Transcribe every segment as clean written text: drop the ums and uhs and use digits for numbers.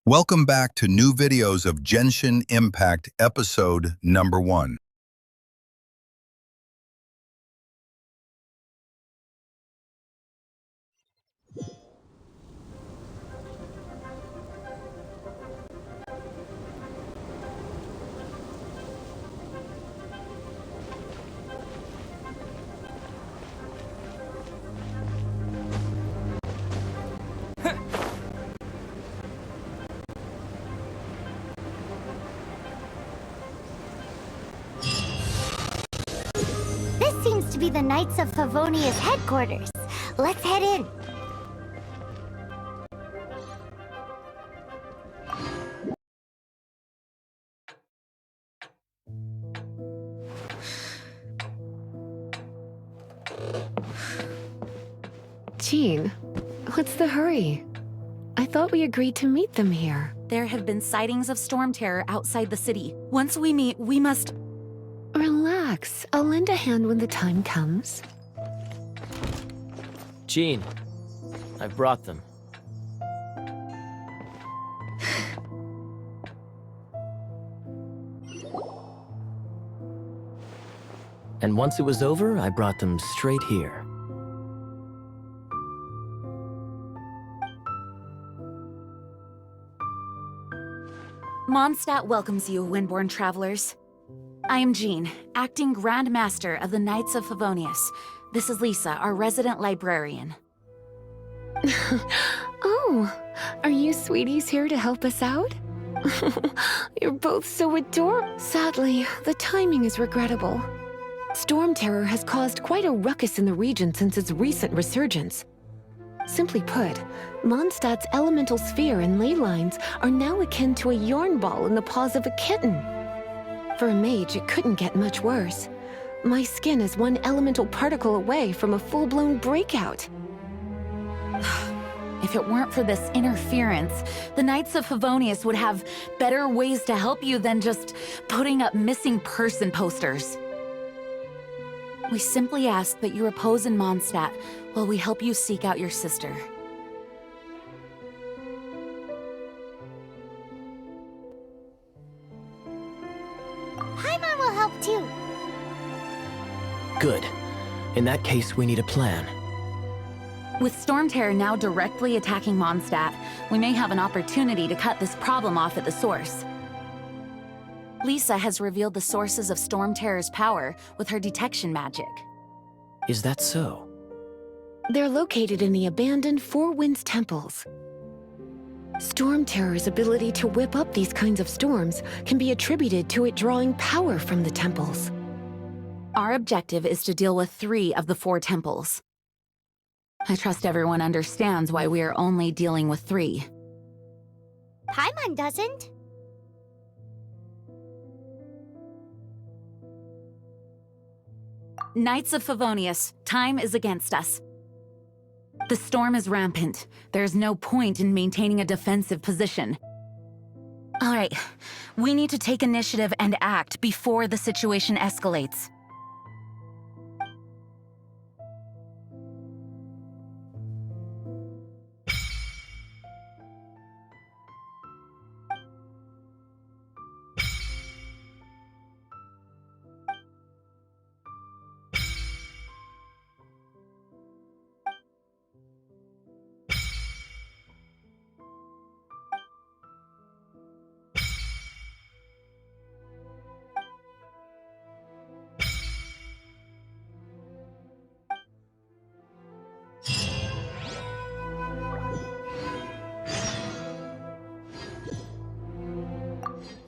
Welcome back to new videos of Genshin Impact episode number 1. This seems to be the Knights of Favonia's headquarters. Let's head in. Jean, what's the hurry? I thought we agreed to meet them here. There have been sightings of storm terror outside the city. Once we meet, we must... Relax. I'll lend a hand when the time comes. Jean, I've brought them. And once it was over, I brought them straight here. Mondstadt welcomes you, Windborn travelers. I am Jean, acting Grand Master of the Knights of Favonius. This is Lisa, our resident librarian. Oh, are you sweeties here to help us out? You're both so adorable. Sadly, the timing is regrettable. Storm terror has caused quite a ruckus in the region since its recent resurgence. Simply put, Mondstadt's elemental sphere and ley lines are now akin to a yarn ball in the paws of a kitten. For a mage, it couldn't get much worse. My skin is one elemental particle away from a full-blown breakout. If it weren't for this interference, the Knights of Favonius would have better ways to help you than just putting up missing person posters. We simply ask that you repose in Mondstadt while we help you seek out your sister. Paimon will help too. Good. In that case, we need a plan. With storm terror now directly attacking Mondstadt, we may have an opportunity to cut this problem off at the source. Lisa has revealed the sources of storm terror's power with her detection magic. Is that so? They're located in the abandoned Four Winds temples. Storm terror's ability to whip up these kinds of storms can be attributed to it drawing power from the temples. Our objective is to deal with 3 of the 4 temples. I trust everyone understands why we are only dealing with 3. Paimon doesn't. Knights of Favonius, time is against us. The storm is rampant. There's no point in maintaining a defensive position. All right, we need to take initiative and act before the situation escalates.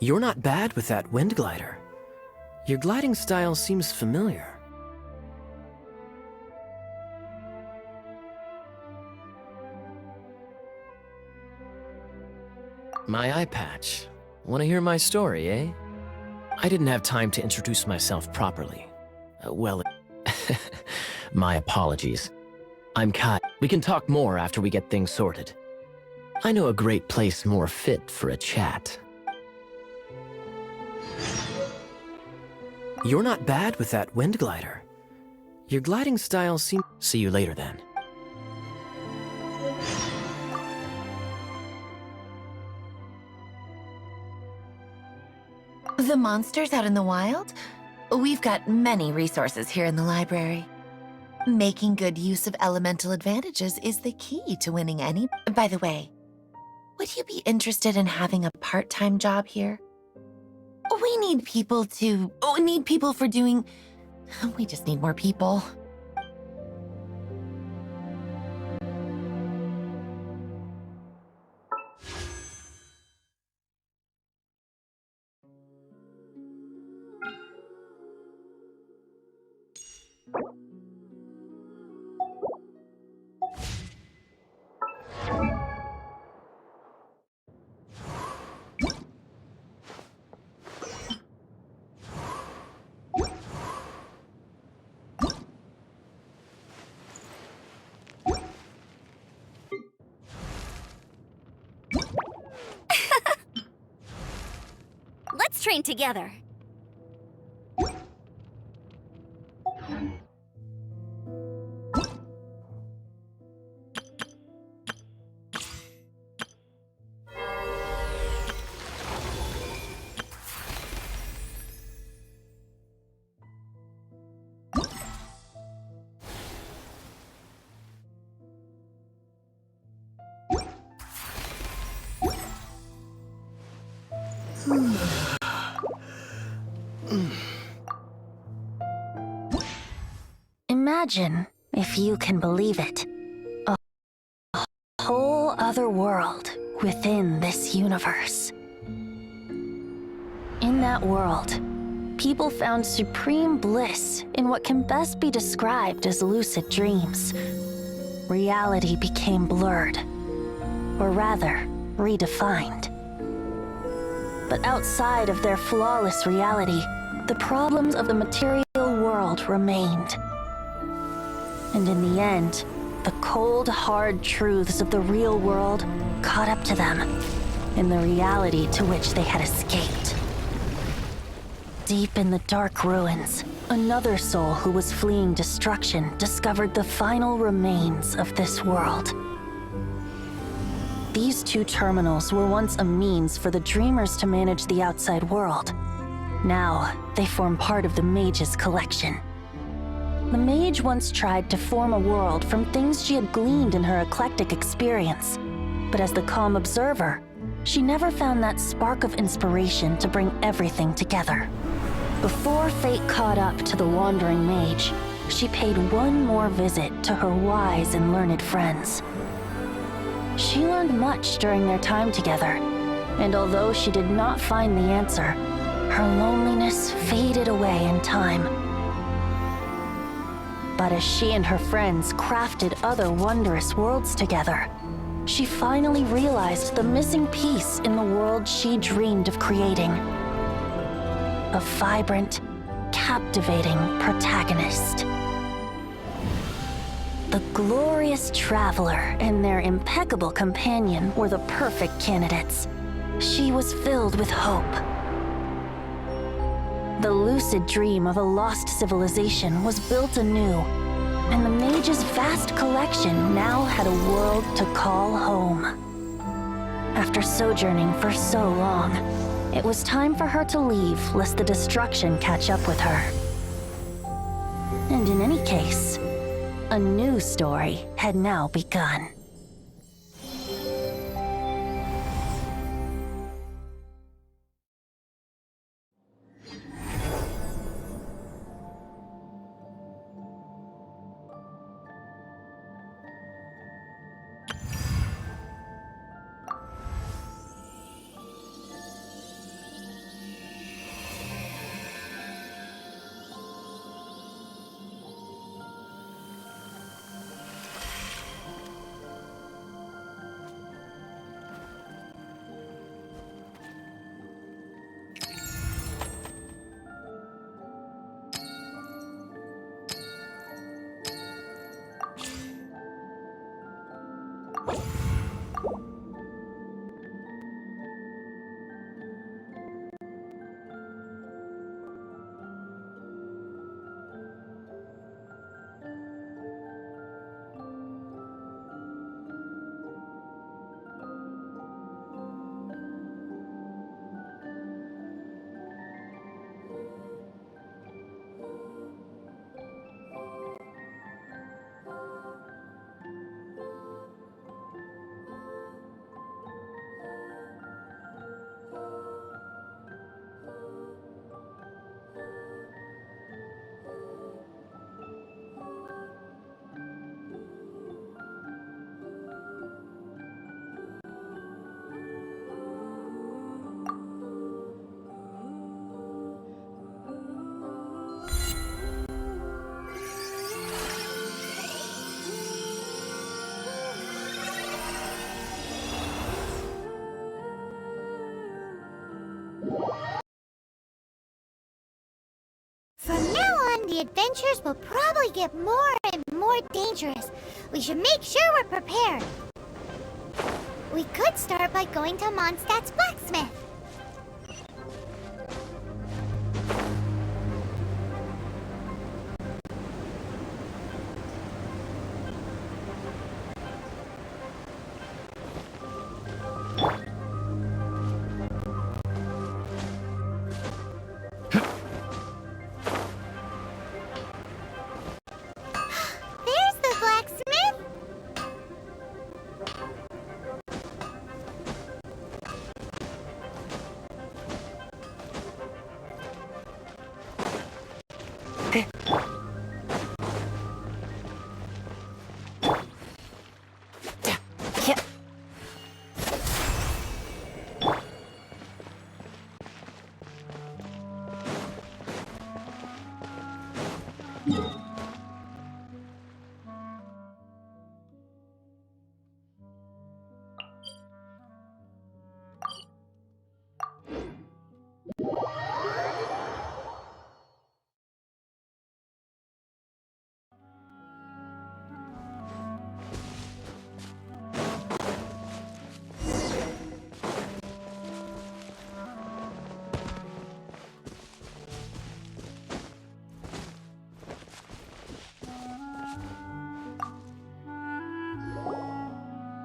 You're not bad with that wind glider. Your gliding style seems familiar. My eye patch. Want to hear my story, eh? I didn't have time to introduce myself properly. Well, my apologies. I'm Kai. We can talk more after we get things sorted. I know a great place more fit for a chat. You're not bad with that wind glider. Your gliding style seems... See you later, then. The monsters out in the wild? We've got many resources here in the library. Making good use of elemental advantages is the key to winning any... By the way, would you be interested in having a part-time job here? We need people for doing... We just need more people. Let's train together. Imagine, if you can believe it, a whole other world within this universe. In that world, people found supreme bliss in what can best be described as lucid dreams. Reality became blurred, or rather, redefined. But outside of their flawless reality, the problems of the material world remained. And in the end, the cold, hard truths of the real world caught up to them in the reality to which they had escaped. Deep in the dark ruins, another soul who was fleeing destruction discovered the final remains of this world. These two terminals were once a means for the dreamers to manage the outside world. Now, they form part of the mage's collection. The mage once tried to form a world from things she had gleaned in her eclectic experience. But as the calm observer, she never found that spark of inspiration to bring everything together. Before fate caught up to the wandering mage, she paid one more visit to her wise and learned friends. She learned much during their time together, and although she did not find the answer, her loneliness faded away in time. But as she and her friends crafted other wondrous worlds together, she finally realized the missing piece in the world she dreamed of creating. A vibrant, captivating protagonist. The glorious traveler and their impeccable companion were the perfect candidates. She was filled with hope. The lucid dream of a lost civilization was built anew, and the mage's vast collection now had a world to call home. After sojourning for so long, it was time for her to leave lest the destruction catch up with her. And in any case, a new story had now begun. From now on, the adventures will probably get more and more dangerous. We should make sure we're prepared. We could start by going to Mondstadt's blacksmith. There's the blacksmith!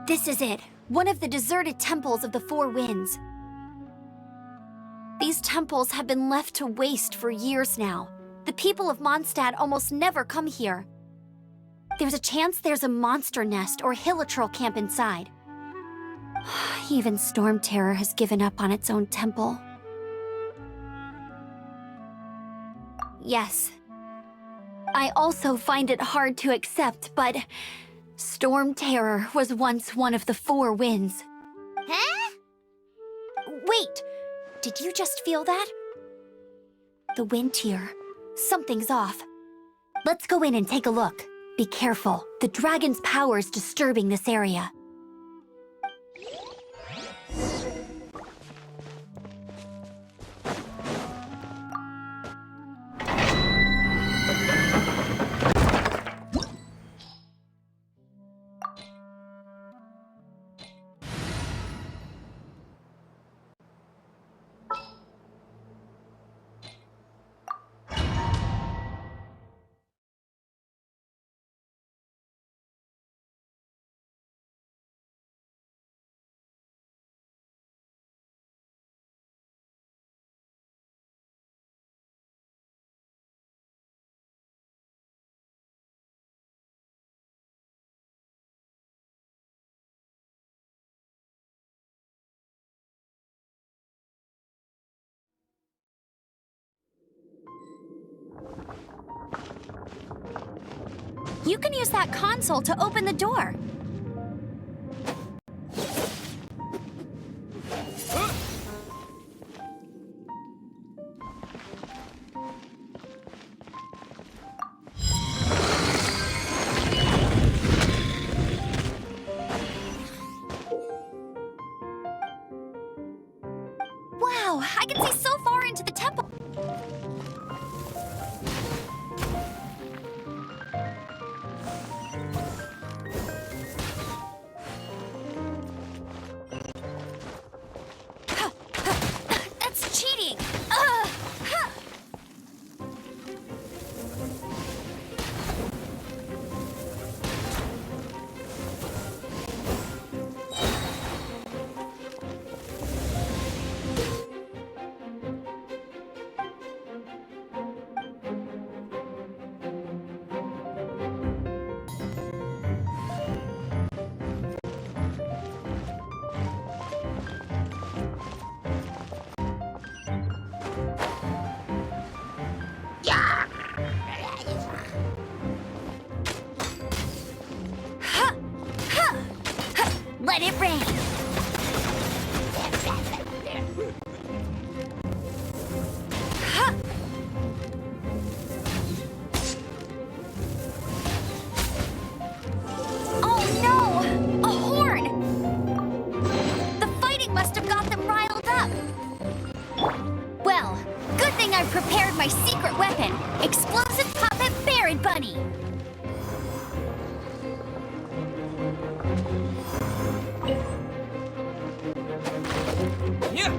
This is it. One of the deserted temples of the Four Winds. These temples have been left to waste for years now. The people of Mondstadt almost never come here. There's a chance there's a monster nest or hilitrol camp inside. Even Storm Terror has given up on its own temple. Yes. I also find it hard to accept, but Storm Terror was once one of the Four Winds. Huh? Wait! Did you just feel that? The wind here. Something's off. Let's go in and take a look. Be careful. The dragon's power is disturbing this area. You can use that console to open the door. Wow, I can see so far into the temple. That's cheating. prepared my secret weapon, Explosive Puppet Barret Bunny. Yeah.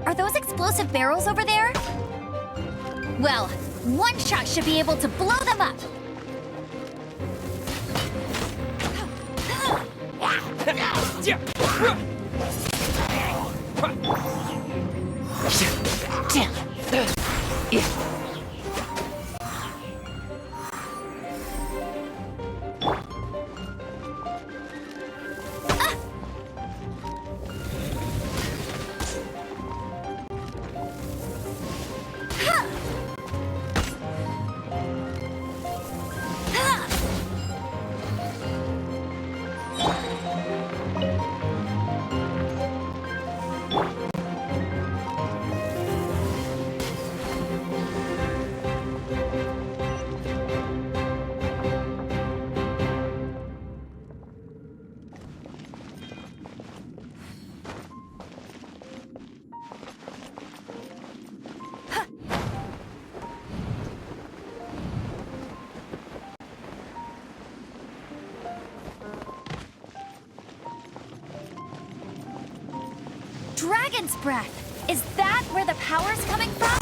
Are those explosive barrels over there? Well, one shot should be able to blow them up. Dragon's breath! Is that where the power's coming from?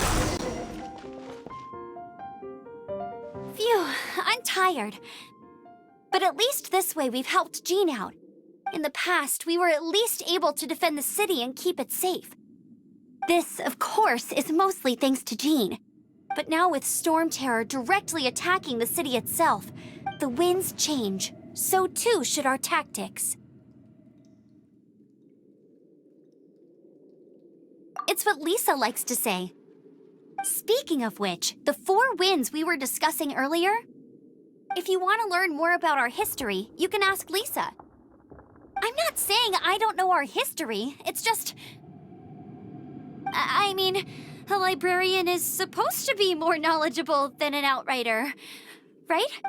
Phew, I'm tired. But at least this way we've helped Jean out. In the past, we were at least able to defend the city and keep it safe. This, of course, is mostly thanks to Jean. But now with Storm Terror directly attacking the city itself, the winds change. So too should our tactics. It's what Lisa likes to say. Speaking of which, the 4 winds we were discussing earlier, if you want to learn more about our history, you can ask Lisa. I'm not saying I don't know our history, it's just... I mean, a librarian is supposed to be more knowledgeable than an outrider, right?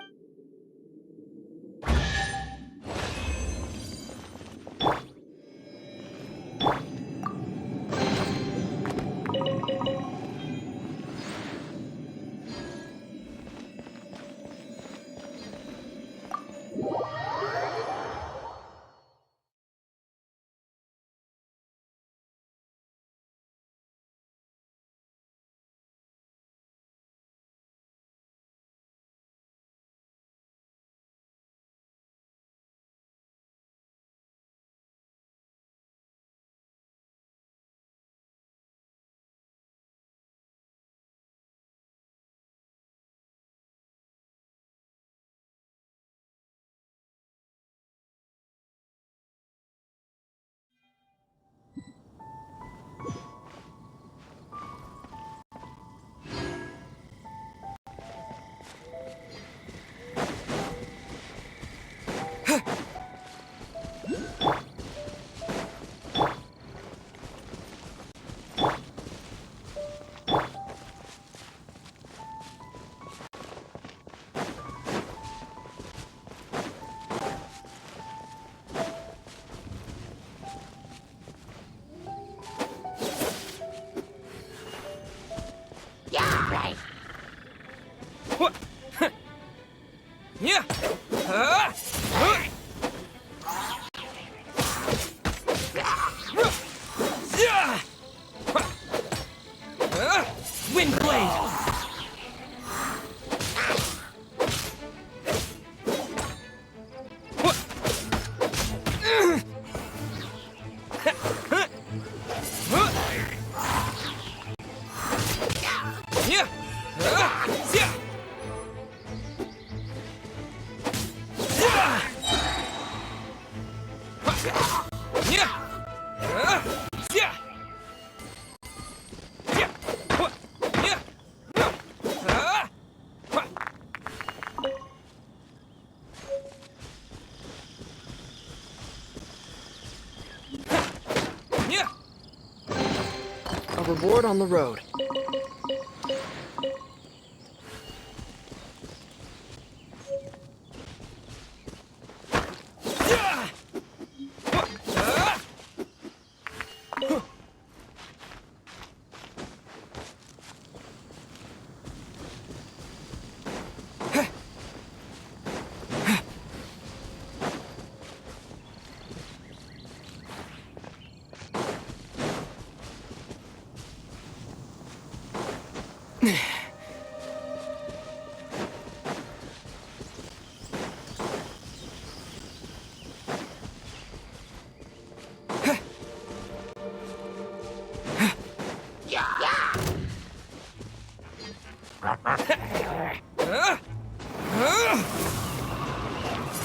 A reward on the road.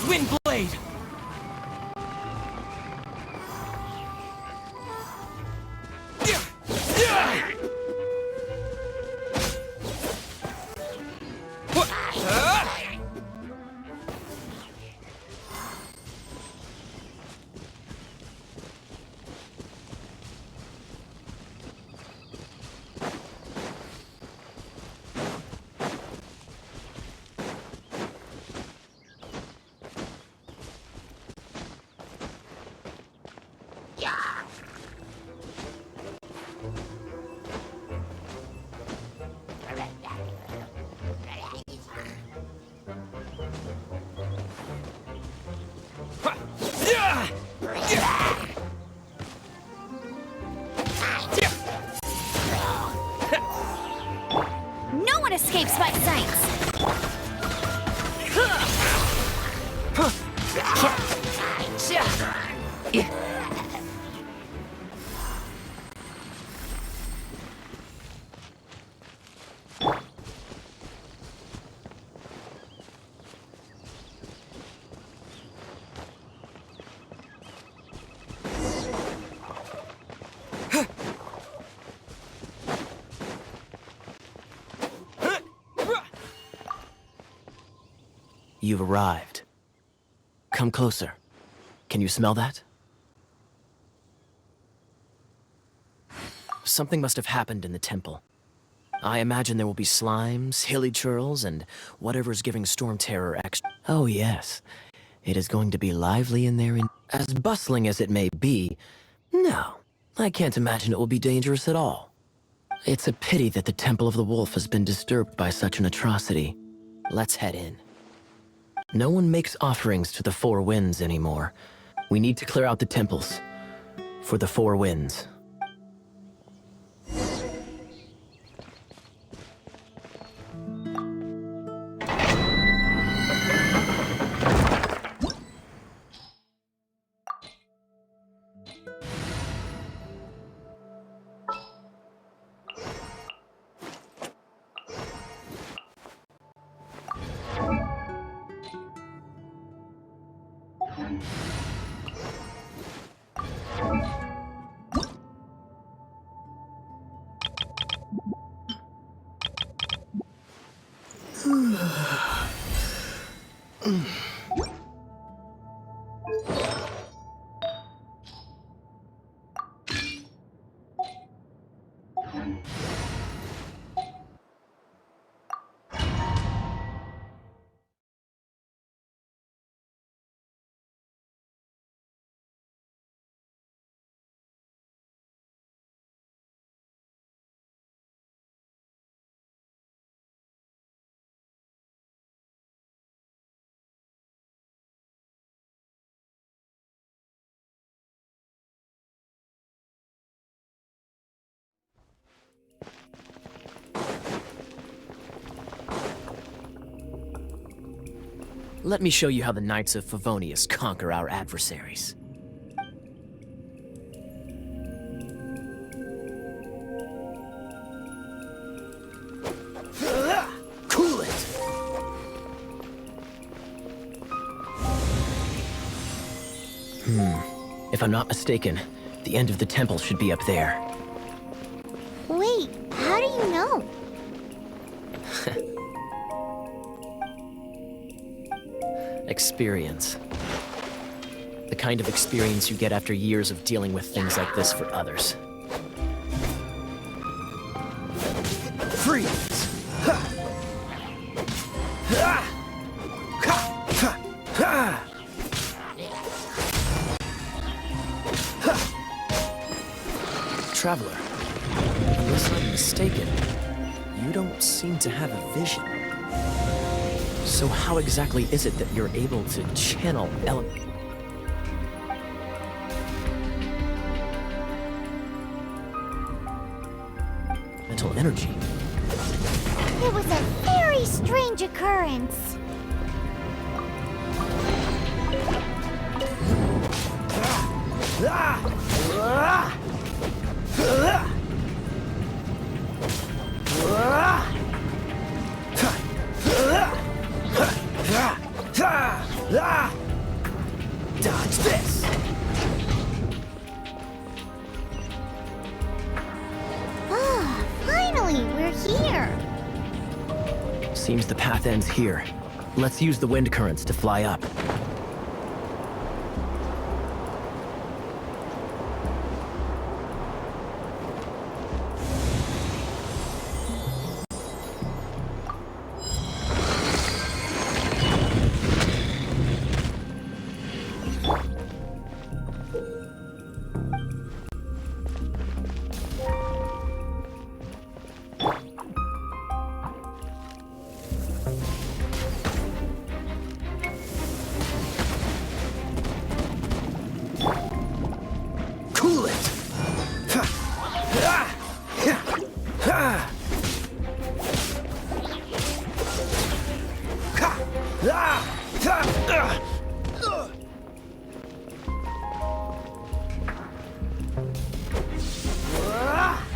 Windblade! No one escapes my sights! You've arrived. Come closer. Can you smell that? Something must have happened in the temple. I imagine there will be slimes, hilly churls, and whatever's giving Storm Terror extra. Oh yes, it is going to be lively in there. As bustling as it may be, no, I can't imagine it will be dangerous at all. It's a pity that the Temple of the Wolf has been disturbed by such an atrocity. Let's head in. No one makes offerings to the Four Winds anymore. We need to clear out the temples for the Four Winds. Let me show you how the Knights of Favonius conquer our adversaries. Cool it! If I'm not mistaken, The end of the temple should be up there. Wait, how do you know? Experience. The kind of experience you get after years of dealing with things like this for others. Freeze! Traveler, unless I'm mistaken, you don't seem to have a vision. So how exactly is it that you're able to channel elemental energy? It was a very strange occurrence. Dodge this! Ah, finally, we're here. Seems the path ends here. Let's use the wind currents to fly up. Cool it!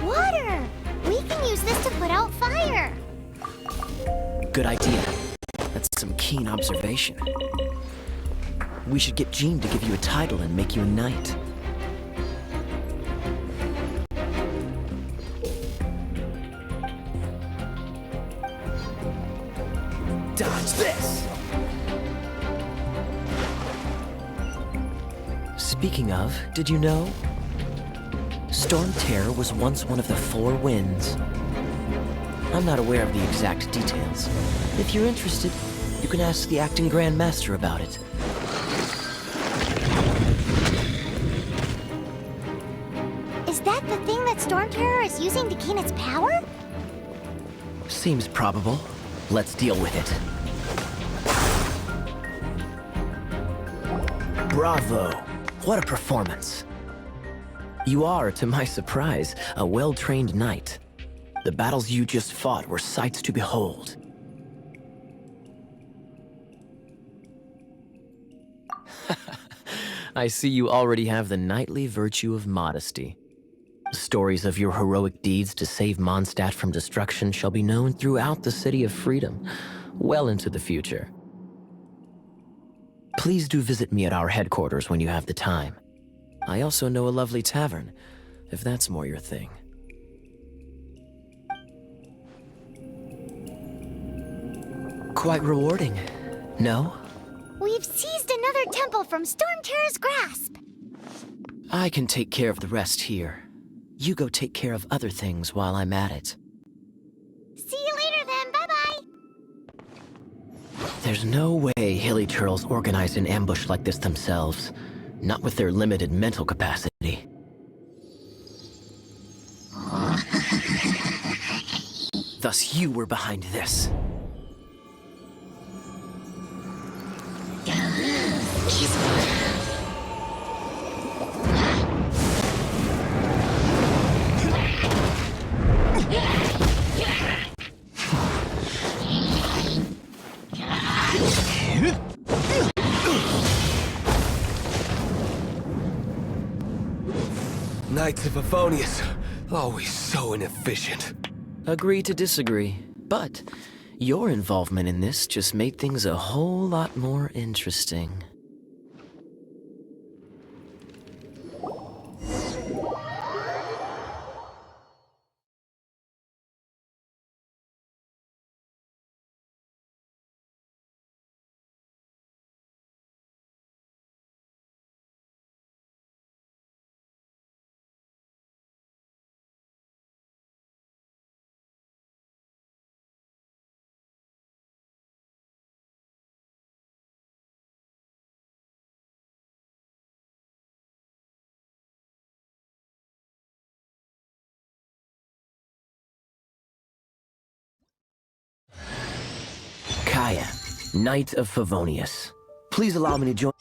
Water! We can use this to put out fire. Good idea. That's some keen observation. We should get Jean to give you a title and make you a knight. Dodge this! Speaking of, did you know? Storm Terror was once one of the 4 winds. I'm not aware of the exact details. If you're interested, you can ask the acting Grand Master about it. Is that the thing that Storm Terror is using to gain its power? Seems probable. Let's deal with it. Bravo! What a performance! You are, to my surprise, a well-trained knight. The battles you just fought were sights to behold. I see you already have the knightly virtue of modesty. Stories of your heroic deeds to save Mondstadt from destruction shall be known throughout the City of Freedom, well into the future. Please do visit me at our headquarters when you have the time. I also know a lovely tavern, if that's more your thing. Quite rewarding, no? We've seized another temple from Storm Terror's grasp. I can take care of the rest here. You go take care of other things while I'm at it. See you later then, bye-bye. There's no way Hilly Turtles organized an ambush like this themselves, not with their limited mental capacity. Thus you were behind this. Knights of Favonius, always so inefficient. Agree to disagree, but your involvement in this just made things a whole lot more interesting. Knight of Favonius. Please allow me to join.